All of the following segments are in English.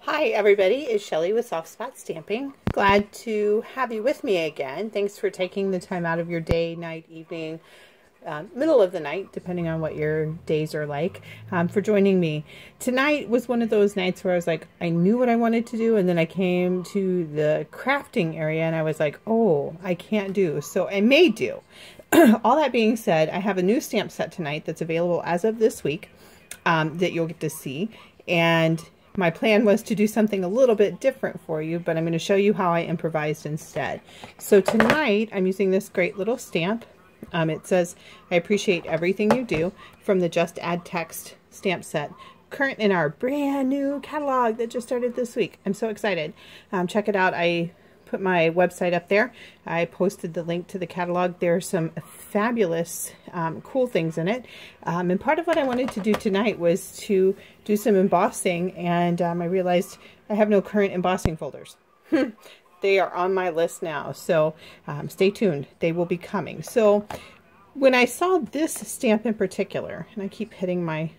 Hi everybody, it's Shelly with Soft Spot Stamping. Glad to have you with me again. Thanks for taking the time out of your day, night, evening, middle of the night, depending on what your days are like, for joining me. Tonight was one of those nights where I was like, I knew what I wanted to do, and then I came to the crafting area and I was like, oh, I can't do. So I may do. All that being said, I have a new stamp set tonight that's available as of this week that you'll get to see. And my plan was to do something a little bit different for you, but I'm going to show you how I improvised instead. So tonight I'm using this great little stamp. It says, I appreciate everything you do, from the Just Add Text stamp set, current in our brand new catalog that just started this week. I'm so excited. Check it out. I put my website up there. I posted the link to the catalog. There are some fabulous cool things in it. And part of what I wanted to do tonight was to do some embossing, and I realized I have no current embossing folders. They are on my list now, so stay tuned. They will be coming. So when I saw this stamp in particular, and I keep hitting my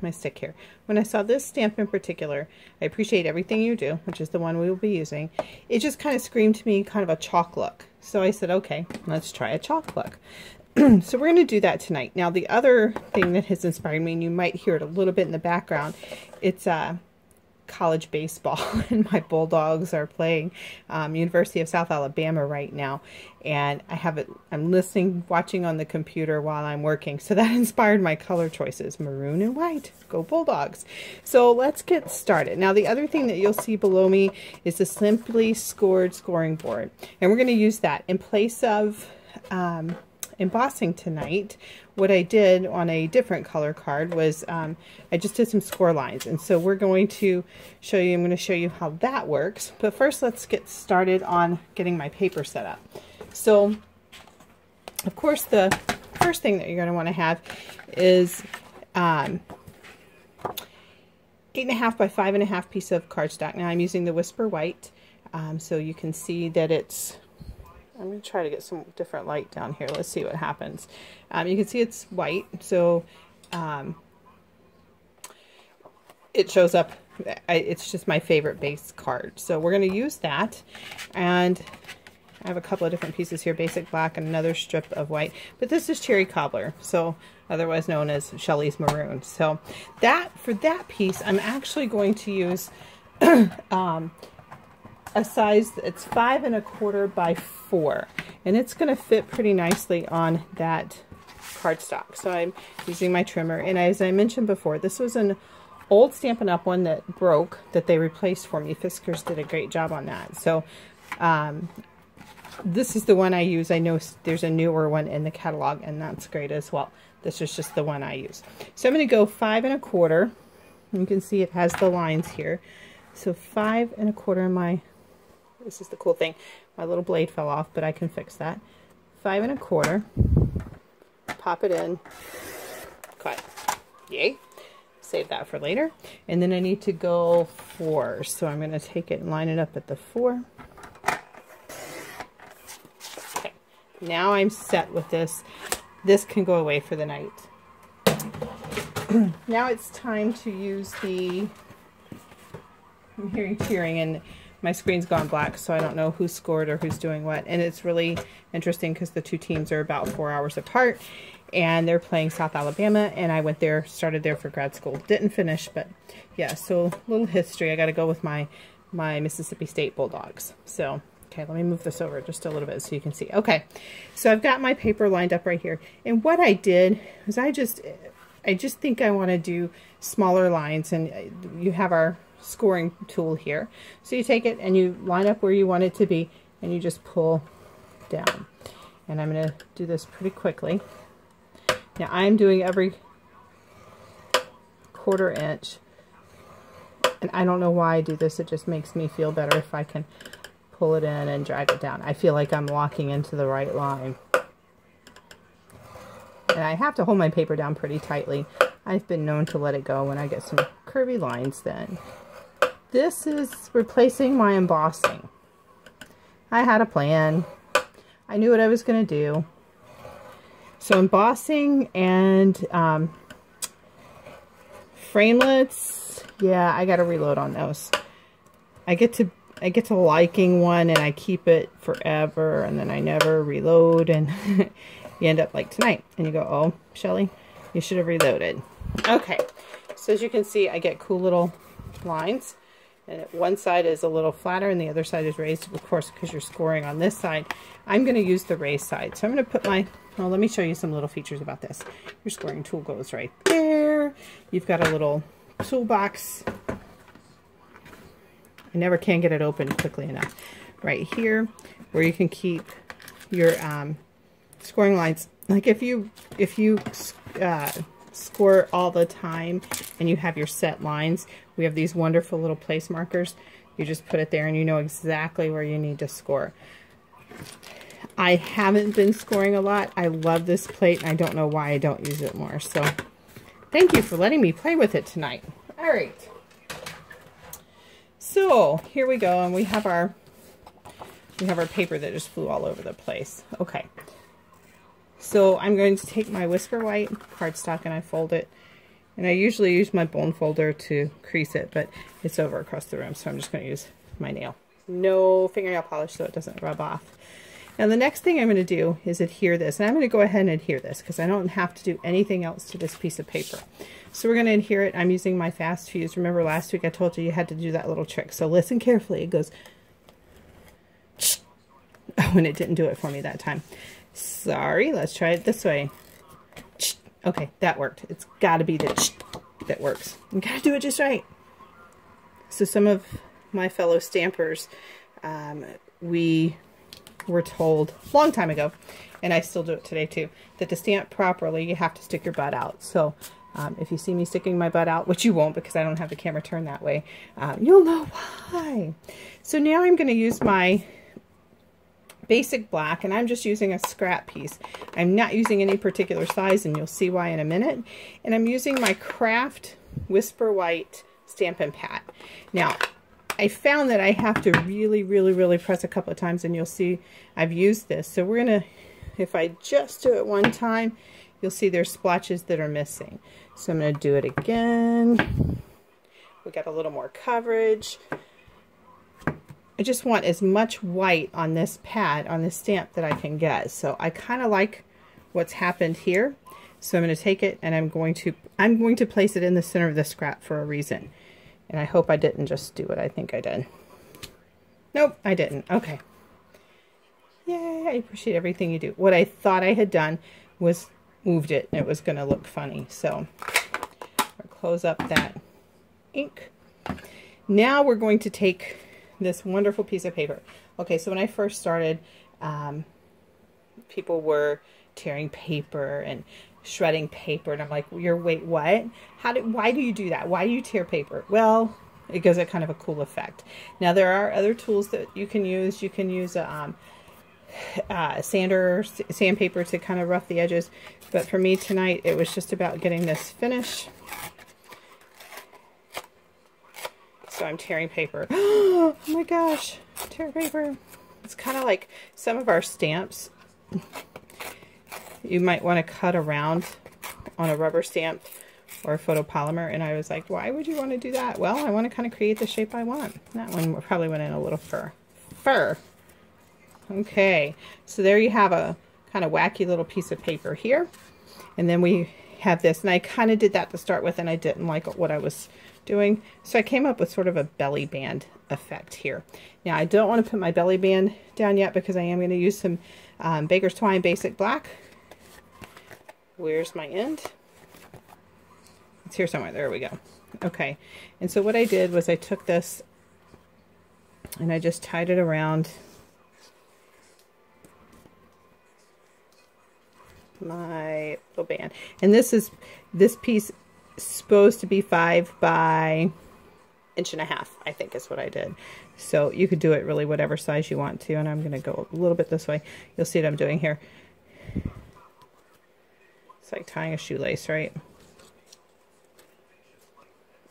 stick here. When I saw this stamp in particular, I appreciate everything you do, which is the one we will be using. It just kind of screamed to me kind of a chalk look. So I said, okay, let's try a chalk look. So we're going to do that tonight. Now the other thing that has inspired me, and you might hear it a little bit in the background, it's college baseball, and my Bulldogs are playing University of South Alabama right now, and I'm listening, watching on the computer while I'm working, so that inspired my color choices, maroon and white. Go Bulldogs. So let's get started. Now the other thing that you'll see below me is the Simply Scored scoring board, and we're going to use that in place of embossing tonight. What I did on a different color card was I just did some score lines, and so we're going to show you, I'm going to show you how that works. But first let's get started on getting my paper set up. So of course the first thing that you're going to want to have is 8.5 by 5.5 piece of cardstock. Now I'm using the Whisper White, so you can see that it's, I'm going to try to get some different light down here. Let's see what happens. You can see it's white, so it shows up. It's just my favorite base card. So we're going to use that. And I have a couple of different pieces here, basic black and another strip of white. But this is Cherry Cobbler, so otherwise known as Shelly's Maroon. So that, for that piece, I'm actually going to use a size that's 5 1/4 by 4, and it's going to fit pretty nicely on that cardstock. So I'm using my trimmer, and as I mentioned before, this was an old Stampin' Up! One that broke that they replaced for me. Fiskars did a great job on that. So this is the one I use. I know there's a newer one in the catalog, and that's great as well. This is just the one I use. So I'm going to go 5 1/4. You can see it has the lines here. So 5 1/4 in my, this is the cool thing, my little blade fell off, but I can fix that. 5 1/4, pop it in, cut. Yay. Save that for later. And then I need to go 4. So I'm going to take it and line it up at the 4. Okay. Now I'm set with this. This can go away for the night. Now it's time to use the, I'm hearing cheering and my screen's gone black, so I don't know who scored or who's doing what. And it's really interesting because the two teams are about 4 hours apart, and they're playing South Alabama, and I went there, started there for grad school. Didn't finish, but yeah, so a little history. I got to go with my Mississippi State Bulldogs. So, okay, let me move this over just a little bit so you can see. Okay, so I've got my paper lined up right here. And what I did was I just think I want to do smaller lines, and you have our scoring tool here. So you take it and you line up where you want it to be, and you just pull down. And I'm going to do this pretty quickly. Now I'm doing every 1/4 inch, and I don't know why I do this. It just makes me feel better if I can pull it in and drag it down. I feel like I'm locking into the right line. And I have to hold my paper down pretty tightly. I've been known to let it go when I get some curvy lines then. This is replacing my embossing. I had a plan. I knew what I was going to do. So embossing and framelits, yeah, I got to reload on those. I get to liking one and I keep it forever, and then I never reload, and you end up like tonight and you go, oh, Shelly, you should have reloaded. Okay, so as you can see, I get cool little lines, and one side is a little flatter and the other side is raised, of course, because you're scoring on this side. I'm going to use the raised side, so I'm going to put my, well, let me show you some little features about this. Your scoring tool goes right there. You've got a little toolbox. I never can get it open quickly enough. Right here, where you can keep your scoring lines. Like if you score all the time and you have your set lines, we have these wonderful little place markers. You just put it there and you know exactly where you need to score. I haven't been scoring a lot. I love this plate and I don't know why I don't use it more. So thank you for letting me play with it tonight. All right. So here we go, and we have our paper that just flew all over the place. Okay. So I'm going to take my Whisper White cardstock and I fold it. And I usually use my bone folder to crease it, but it's over across the room, so I'm just going to use my nail. No fingernail polish so it doesn't rub off. Now the next thing I'm going to do is adhere this. And I'm going to go ahead and adhere this because I don't have to do anything else to this piece of paper. So we're going to adhere it. I'm using my fast fuse. Remember last week I told you had to do that little trick. So listen carefully. It goes, oh, and it didn't do it for me that time. Sorry, let's try it this way. Okay, that worked. It's got to be the that works. You got to do it just right. So some of my fellow stampers, we were told a long time ago, and I still do it today too, that to stamp properly, you have to stick your butt out. So if you see me sticking my butt out, which you won't because I don't have the camera turned that way, you'll know why. So now I'm going to use my basic black, and I'm just using a scrap piece. I'm not using any particular size, and you'll see why in a minute. And I'm using my Craft Whisper White Stampin' Pad. Now, I found that I have to really press a couple of times, and you'll see I've used this. So we're going to, if I just do it one time, you'll see there's splotches that are missing. So I'm going to do it again. We got a little more coverage. I just want as much white on this pad, on this stamp, that I can get. So I kind of like what's happened here. So I'm going to take it and I'm going to place it in the center of the scrap for a reason. And I hope I didn't just do what I think I did. Nope, I didn't. Okay. Yay, I appreciate everything you do. What I thought I had done was moved it. It was going to look funny. So I'll close up that ink. Now we're going to take this wonderful piece of paper. Okay, so when I first started, people were tearing paper and shredding paper, and I'm like, wait, what? Why do you do that? Why do you tear paper? Well, it gives it kind of a cool effect. Now there are other tools that you can use. You can use a sander, sandpaper to kind of rough the edges. But for me tonight, it was just about getting this finished. So I'm tearing paper. Oh my gosh, tear paper. It's kind of like some of our stamps. You might want to cut around on a rubber stamp or a photopolymer. And I was like, why would you want to do that? Well, I want to kind of create the shape I want. That one probably went in a little fur. Okay, so there you have a kind of wacky little piece of paper here. And then we have this. And I kind of did that to start with, and I didn't like what I was doing. So I came up with sort of a belly band effect here. Now I don't want to put my belly band down yet because I am going to use some Baker's Twine Basic Black. Where's my end? It's here somewhere. There we go. Okay. And so what I did was I took this and I just tied it around my little band. And this piece supposed to be 5 by 1.5 inches, I think is what I did. So you could do it really whatever size you want to, and I'm going to go a little bit this way. You'll see what I'm doing here. It's like tying a shoelace, right?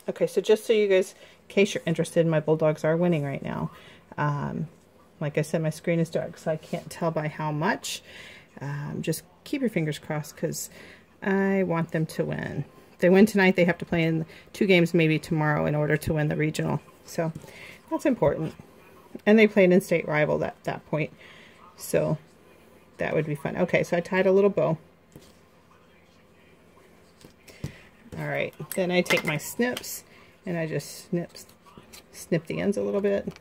Okay, so just so you guys, in case you're interested, my bulldogs are winning right now. Like I said, my screen is dark, so I can't tell by how much. Just keep your fingers crossed because I want them to win. If they win tonight, they have to play in 2 games maybe tomorrow in order to win the regional. So that's important. And they played in state rival at that point. So that would be fun. Okay, so I tied a little bow. All right, then I take my snips and I just snip the ends a little bit.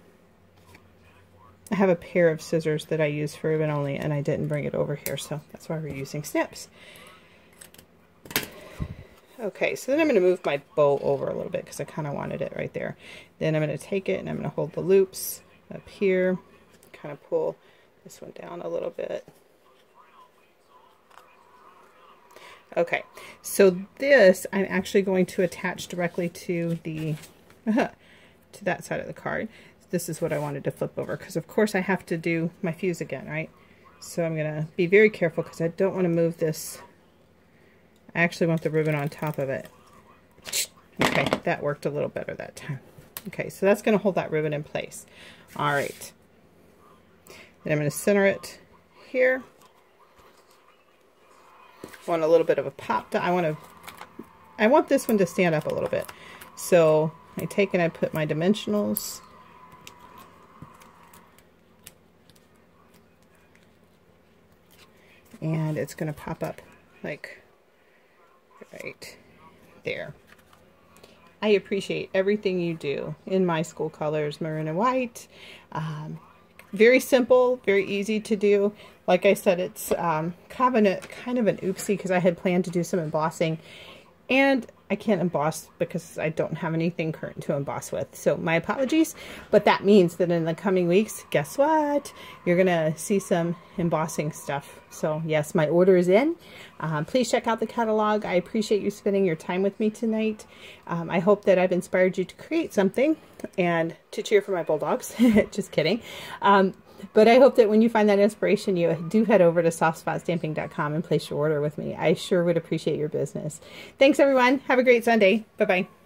I have a pair of scissors that I use for ribbon only, and I didn't bring it over here, so that's why we're using snips. Okay, so then I'm going to move my bow over a little bit because I kind of wanted it right there. Then I'm going to take it and I'm going to hold the loops up here, kind of pull this one down a little bit. Okay, so this I'm actually going to attach directly to the to that side of the card. This is what I wanted to flip over because of course I have to do my fuse again, right? So I'm going to be very careful because I don't want to move this. I actually want the ribbon on top of it. Okay, that worked a little better that time. Okay, so that's going to hold that ribbon in place. All right. Then I'm going to center it here. I want a little bit of a pop. I want this one to stand up a little bit. So I take and I put my dimensionals. And it's going to pop up like right there. I appreciate everything you do in my school colors, maroon and white. Very simple, very easy to do. Like I said, it's kind of an oopsie because I had planned to do some embossing and I can't emboss because I don't have anything current to emboss with. So my apologies, but that means that in the coming weeks, guess what? You're gonna see some embossing stuff. So yes, my order is in. Please check out the catalog. I appreciate you spending your time with me tonight. I hope that I've inspired you to create something and to cheer for my bulldogs. Just kidding. But I hope that when you find that inspiration, you do head over to softspotstamping.com and place your order with me. I sure would appreciate your business. Thanks, everyone. Have a great Sunday. Bye-bye.